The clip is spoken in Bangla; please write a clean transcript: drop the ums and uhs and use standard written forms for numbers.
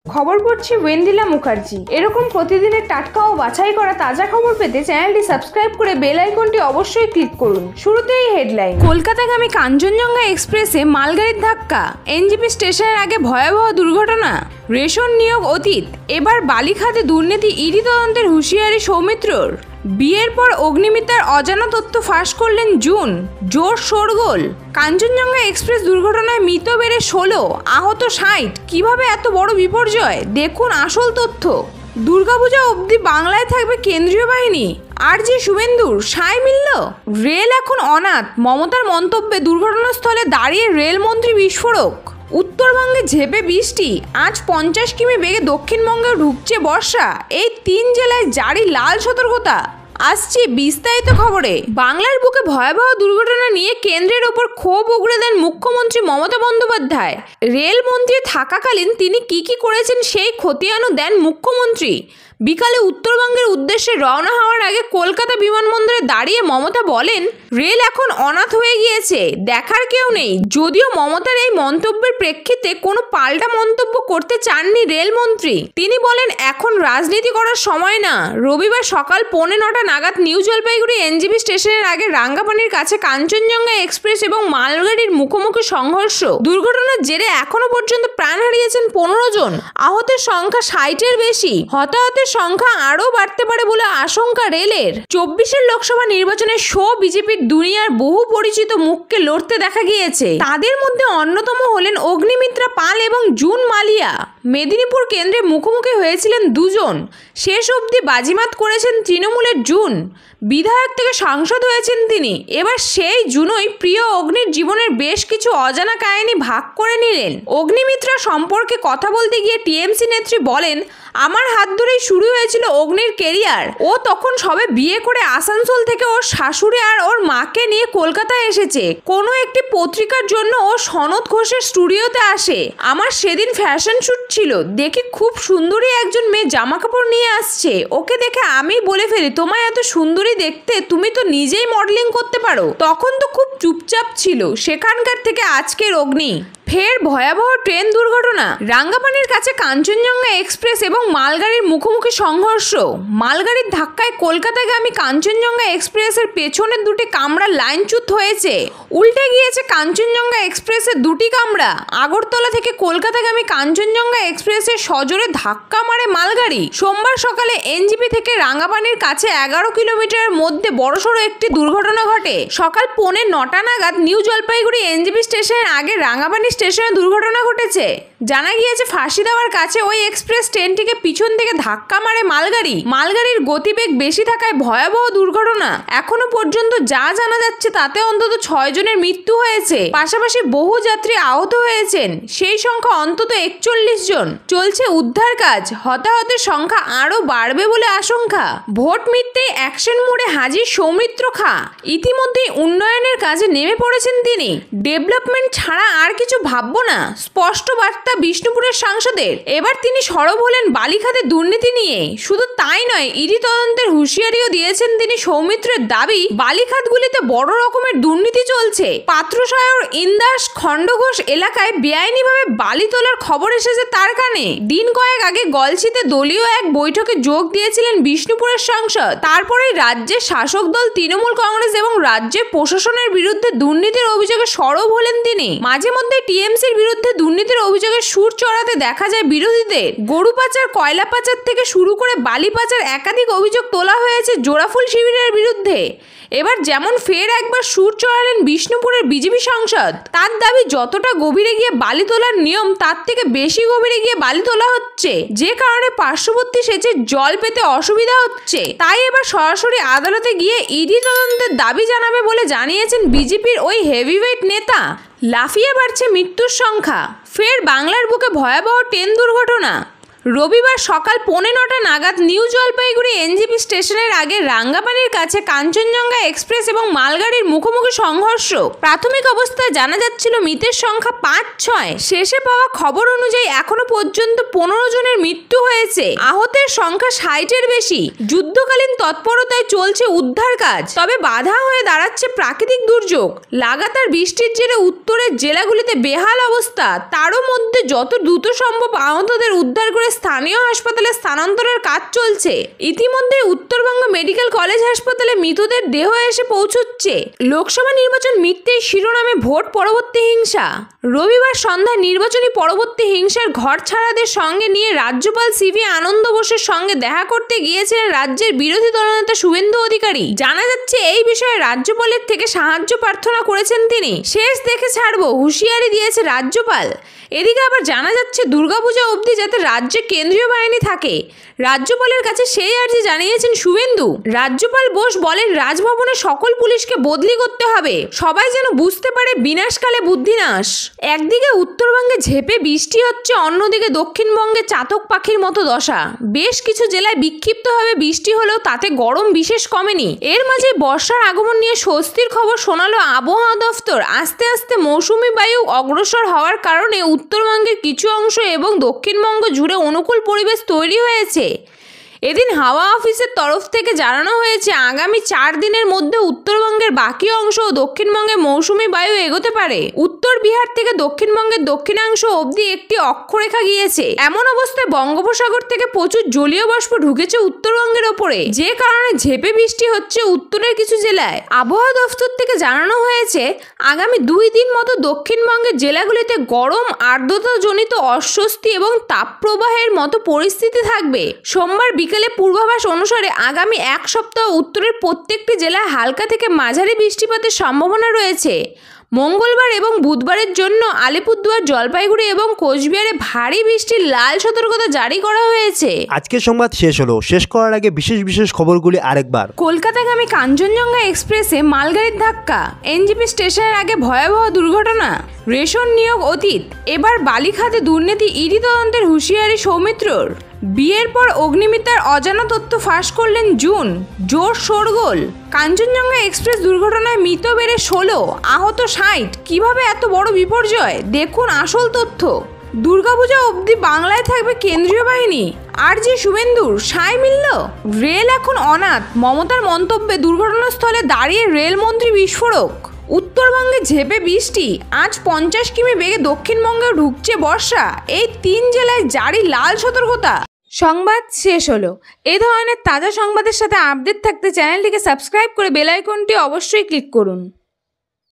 খবর পড়ছি ওয়েন্দিলা মুখার্জি। এরকম প্রতিদিনের টাটকা ও বাছাই করা তাজা খবর পেতে চ্যানেলটি সাবস্ক্রাইব করে বেল আইকনটি অবশ্যই ক্লিক করুন। শুরুতেই হেডলাইন। কলকাতাগামী কাঞ্চনজঙ্ঘা এক্সপ্রেসে মালগাড়ির ধাক্কা, এনজিপি স্টেশনের আগে ভয়াবহ দুর্ঘটনা। রেশন নিয়োগ অতীত, এবার বালিখাতে দুর্নীতি, ইডি তদন্তের হুঁশিয়ারি সৌমিত্রর। বিয়ের পর অগ্নিমিত্রার অজানা তথ্য ফাঁস করলেন জুন, জোর শোরগোল। কাঞ্চনজঙ্ঘা এক্সপ্রেস দুর্ঘটনায় মৃত বেড়ে 16, আহত 60। কিভাবে এত বড় বিপর্যয়? দেখুন আসল তথ্য। দুর্গাপূজা অবধি বাংলায় থাকবে কেন্দ্রীয় বাহিনী, আর যে শুভেন্দুর সায় মিলল। রেল এখন অনাথ, মমতার মন্তব্যে দুর্ঘটনাস্থলে দাঁড়িয়ে রেলমন্ত্রী বিস্ফোরক। উত্তরবঙ্গে ঝেঁপে বৃষ্টি, আজ 50 কিমি বেগে দক্ষিণবঙ্গেও ঢুকছে বর্ষা। এই 3 জেলায় জারি লাল সতর্কতা। আসছি বিস্তারিত খবরে। বাংলার বুকে ভয়াবহ দুর্ঘটনা নিয়ে কেন্দ্রের ওপর ক্ষোভ উগড়ে দেন মুখ্যমন্ত্রী মমতা বন্দ্যোপাধ্যায়। রেলমন্ত্রী থাকাকালীন তিনি কি করেছেন সেই খতিয়ানও দেন মুখ্যমন্ত্রী। বিকালে উত্তরবঙ্গের উদ্দেশ্যে রওনা হওয়ার আগে কলকাতা বিমানবন্দরে দাঁড়িয়ে মমতা বলেন, রেল এখন অনাথ হয়ে গিয়েছে, দেখার কেউ নেই। যদিও মমতার এই মন্তব্যের প্রেক্ষিতে কোনো পাল্টা মন্তব্য করতে চাননি রেলমন্ত্রী। তিনি বলেন, এখন রাজনীতি করার সময় না। রবিবার সকাল 9:45 নাগাদ নিউ জলপাইগুড়ি এনজিপি স্টেশনের আগে রাঙ্গাপানির কাছে কাঞ্চনজঙ্ঘা এক্সপ্রেস এবং মালগাড়ির মুখোমুখি সংঘর্ষ। দুর্ঘটনার জেরে এখনো পর্যন্ত প্রাণ হারিয়েছেন 15 জন, আহতের সংখ্যা 60-এর বেশি। হতাহতের সংখ্যা আরও বাড়তে পারে বলে আশঙ্কা রেলের। 24-এর লোকসভা নির্বাচনে বিজেপির দুনিয়ার বহু পরিচিত মুখকে লড়তে দেখা গিয়েছে। তাদের মধ্যে অন্যতম হলেন অগ্নিমিত্রা পাল এবং জুন মালিয়া। মেদিনীপুর কেন্দ্রে মুখোমুখি হয়েছিলেন দুজন। শেষ অবধি বাজিমাত করেছেন তৃণমূলের জুন। বিধায়ক থেকে সাংসদ হয়েছেন তিনি। এবার সেই জুনই প্রিয় অগ্নির জীবনের বেশ কিছু অজানা কাহিনী ভাগ করে নিলেন। অগ্নিমিত্রা সম্পর্কে কথা বলতে গিয়ে টিএমসি নেত্রী বলেন, আমার হাত ধরেই শুরু হয়েছিল অগ্নির কেরিয়ার। ও তখন সবে বিয়ে করে আসানসোল থেকে ওর শাশুড়ি আর ওর মাকে নিয়ে কলকাতায় এসেছে। কোনো একটি পত্রিকার জন্য ও সনদ ঘোষের স্টুডিওতে আসে। আমার সেদিন ফ্যাশন শুট ছিল, দেখি খুব সুন্দরী একজন মেয়ে জামা কাপড় নিয়ে আসছে। ওকে দেখে আমি বলে ফেলি, তোমায় এত সুন্দরী দেখতে, তুমি তো নিজেই মডেলিং করতে পারো। তখন তো খুব চুপচাপ ছিল। সেখানকার থেকে আজকের অগ্নি। ফের ভয়াবহ ট্রেন দুর্ঘটনা। রাঙ্গাপানির কাছে কাঞ্চনজঙ্ঘা এক্সপ্রেস এবং মালগাড়ির মুখোমুখি সংঘর্ষ। মালগাড়ির ধাক্কায় কলকাতাগামী কাঞ্চনজঙ্ঘা এক্সপ্রেসের পেছনের দুটি কামরা লাইনচ্যুত হয়েছে। উল্টে গিয়েছে কাঞ্চনজঙ্ঘা এক্সপ্রেসের দুটি কামরা। আগরতলা থেকে কলকাতাগামী কাঞ্চনজঙ্ঘা এক্সপ্রেসের সজোরে ধাক্কা মারে মালগাড়ি। সোমবার সকালে এনজিপি থেকে রাঙ্গাপানির কাছে 11 কিলোমিটারের মধ্যে বড়সড় একটি দুর্ঘটনা ঘটে। সকাল 9:45 নাগাদ নিউ জলপাইগুড়ি এনজিপি স্টেশনের আগে রাঙ্গাপানি স্টেশনে দুর্ঘটনা ঘটেছে। জানা গিয়েছে, ফাঁসি দেওয়ার কাছে ওই এক্সপ্রেস ট্রেনটিকে পিছন থেকে ধাক্কা মারে মালগাড়ি। মালগাড়ির গতিবেগ বেশি থাকায় ভয়াবহ দুর্ঘটনা। এখনো পর্যন্ত যা জানা যাচ্ছে তাতে অন্তত 6 জনের মৃত্যু হয়েছে, পাশাপাশি বহু যাত্রী আহত হয়েছেন। সেই সংখ্যা অন্তত 41 জন। চলছে উদ্ধার কাজ। হতাহতের সংখ্যা আরও বাড়বে বলে আশঙ্কা। ভোট মিটতেই অ্যাকশন মোডে হাজির সৌমিত্র খাঁ। ইতিমধ্যেই উন্নয়নের কাজে নেমে পড়েছেন তিনি। ডেভেলপমেন্ট ছাড়া আর কিছু ভাববো না, স্পষ্ট বার্তা বিষ্ণুপুরের সাংসদের। এবার তিনি সরব হলেন বালিখাতে দুর্নীতি নিয়ে। শুধু তাই নয়, ইডি তদন্তের হুঁশিয়ারিও দিয়েছেন তিনি। সৌমিত্রের দাবি, বালিখাতগুলিতে বড় রকমের দুর্নীতি চলছে। পাত্রসায়র ইন্দাস খণ্ডঘোষ এলাকায় বেআইনিভাবে বালি তোলার খবর এসেছে তার কানে। দিন কয়েক আগে গলসিতে দলীয় এক বৈঠকে যোগ দিয়েছিলেন বিষ্ণুপুরের সাংসদ। তারপরেই রাজ্যের শাসক দল তৃণমূল কংগ্রেস এবং রাজ্যের প্রশাসনের বিরুদ্ধে দুর্নীতির অভিযোগে সরব হলেন তিনি। মাঝে মধ্যে টিএমসির বিরুদ্ধে দুর্নীতির অভিযোগে সুর চড়াতে দেখা যায় বিরোধীদের। গরু পাচার, কয়লা পাচার থেকে শুরু করে বালি পাচার একাধিক অভিযোগ তোলা হয়েছে জোড়াফুল শিবিরের বিরুদ্ধে। এবার যেমন ফের একবার সুর চড়ালেন বিষ্ণুপুরের বিজেপি সাংসদ। তার দাবি, যতটা গভীরে গিয়ে বালি তোলার নিয়ম তার থেকে বেশি গভীরে গিয়ে বালি তোলা হচ্ছে, যে কারণে পার্শ্ববর্তী সেচের জল পেতে অসুবিধা হচ্ছে। তাই এবার সরাসরি আদালতে গিয়ে ইডি তদন্তের দাবি জানাবে বলে জানিয়েছেন বিজেপির ওই হেভিওয়েট নেতা। লাফিয়ে বাড়ছে মৃত্যুর সংখ্যা। ফের বাংলার বুকে ভয়াবহ ট্রেন দুর্ঘটনা। রবিবার সকাল 9:45 নাগাদ নিউ জলপাইগুড়ি এনজেপি স্টেশনের আগে রাঙ্গাপানির কাছে কাঞ্চনজঙ্ঘা এক্সপ্রেস এবং মালগাড়ির মুখোমুখি সংঘর্ষ। প্রাথমিক অবস্থায় জানা যাচ্ছিল মৃতের সংখ্যা 5-6। শেষে পাওয়া খবর অনুযায়ী এখনো পর্যন্ত 15 জনের মৃত্যু হয়েছে, আহতের সংখ্যা 60-এর বেশি। যুদ্ধকালীন তৎপরতায় চলছে উদ্ধার কাজ, তবে বাধা হয়ে দাঁড়াচ্ছে প্রাকৃতিক দুর্যোগ। লাগাতার বৃষ্টির জেরে উত্তরের জেলাগুলিতে বেহাল অবস্থা, তারও মধ্যে যত দ্রুত সম্ভব আহতদের উদ্ধার করে স্থানীয় হাসপাতালে স্থানান্তরের কাজ চলছে। ইতিমধ্যে উত্তরবঙ্গ মেডিকেল কলেজ হাসপাতালে মৃতদের দেহ এসে পৌঁছচ্ছে। লোকসভা নির্বাচন মিটতেই শিরোনামে ভোট পরবর্তী হিংসা। রবিবার সন্ধ্যায় নির্বাচনী পরবর্তী হিংসার ঘর ছাড়াদের সঙ্গে নিয়ে রাজ্যপাল সিভি আনন্দ বোসের সঙ্গে দেখা করতে গিয়েছিলেন রাজ্যের বিরোধী দলনেতা শুভেন্দু অধিকারী। জানা যাচ্ছে এই বিষয়ে রাজ্যপালের থেকে সাহায্য প্রার্থনা করেছেন তিনি। শেষ দেখে ছাড়বো হুঁশিয়ারি দিয়েছে রাজ্যপাল। এদিকে আবার জানা যাচ্ছে দুর্গাপূজা অবধি যাতে রাজ্যে কেন্দ্রীয় বাহিনী থাকে, রাজ্যপালের কাছে সেই আর্জি জানিয়েছেন শুভেন্দু। রাজ্যপাল বোস বলেন, রাজভবনে সকল পুলিশকে বদলি করতে হবে, সবাই যেন বুঝতে পারে বিনাশকালে বুদ্ধিনাশ। একদিকে উত্তরবঙ্গে ঝেঁপে বৃষ্টি হচ্ছে, অন্যদিকে দক্ষিণবঙ্গে চাতক পাখির মতো দশা। বেশ কিছু জেলায় বিক্ষিপ্তভাবে বৃষ্টি হলেও তাতে গরম বিশেষ কমেনি। এর মাঝে বর্ষার আগমন নিয়ে স্বস্তির খবর শোনালো আবহাওয়া দফতর। আস্তে আস্তে মৌসুমি বায়ু অগ্রসর হওয়ার কারণে উত্তরবঙ্গের কিছু অংশ এবং দক্ষিণবঙ্গ জুড়ে অনুকূল পরিবেশ তৈরি হয়েছে। এদিন হাওয়া অফিসের তরফ থেকে জানানো হয়েছে, আগামী 4 দিনের মধ্যে উত্তরবঙ্গের বাকি অংশ ও দক্ষিণবঙ্গে মৌসুমি বায়ু এগোতে পারে। উত্তর বিহার থেকে দক্ষিণবঙ্গের দক্ষিণাংশ অবধি একটি অক্ষরেখা গিয়েছে। এমন অবস্থায় বঙ্গোপসাগর থেকে প্রচুর জলীয় বাষ্প ঢুকেছে উত্তরবঙ্গের ওপরে, যে কারণে ঝেঁপে বৃষ্টি হচ্ছে উত্তরের কিছু জেলায়। আবহাওয়া দফতর থেকে জানানো হয়েছে, আগামী 2 দিন মতো দক্ষিণবঙ্গের জেলাগুলিতে গরম, আর্দ্রতাজনিত অস্বস্তি এবং তাপপ্রবাহের মতো পরিস্থিতি থাকবে। সোমবার বিকেলে পূর্বাভাস অনুসারে আগামী 1 সপ্তাহ উত্তরের প্রত্যেকটি জেলায় হালকা থেকে মাঝারি বৃষ্টিপাতের সম্ভাবনা রয়েছে। মঙ্গলবার এবং বুধবারের জন্য আলিপুরদুয়ার, জলপাইগুড়ি এবং কোচবিহারে ভারী বৃষ্টির লাল সতর্কতা জারি করা হয়েছে। আজকের সংবাদ শেষ হলো। শেষ করার আগে বিশেষ খবরগুলি আরেকবার। কলকাতাগামী কাঞ্চনজঙ্ঘা এক্সপ্রেসে মালগাড়ির ধাক্কা, এনজেপি স্টেশনের আগে ভয়াবহ দুর্ঘটনা। রেশন নিয়োগ অতীত, এবার বালিখাতে দুর্নীতি, ইডি তদন্তের হুঁশিয়ারি সৌমিত্রর। বিয়ের পর অগ্নিমিত্রার অজানা তথ্য ফাঁস করলেন জুন, জোর শোরগোল। কাঞ্চনজঙ্ঘা এক্সপ্রেস দুর্ঘটনায় মৃত বেড়ে 16, আহত 60। কিভাবে এত বড় বিপর্যয়? দেখুন আসল তথ্য। দুর্গাপূজা অবধি বাংলায় থাকবে কেন্দ্রীয় বাহিনী, আর যে শুভেন্দুর সায় মিলল। রেল এখন অনাথ, মমতার মন্তব্যে দুর্ঘটনাস্থলে দাঁড়িয়ে রেলমন্ত্রী বিস্ফোরক। উত্তরবঙ্গে ঝেঁপে বৃষ্টি, আজ 50 কিমি বেগে দক্ষিণবঙ্গেও ঢুকছে বর্ষা। এই 3 জেলায় জারি লাল সতর্কতা। সংবাদ শেষ হলো। এই ধরনের তাজা সংবাদের সাথে আপডেট থাকতে চ্যানেলটিকে সাবস্ক্রাইব করে বেল আইকনটি অবশ্যই ক্লিক করুন।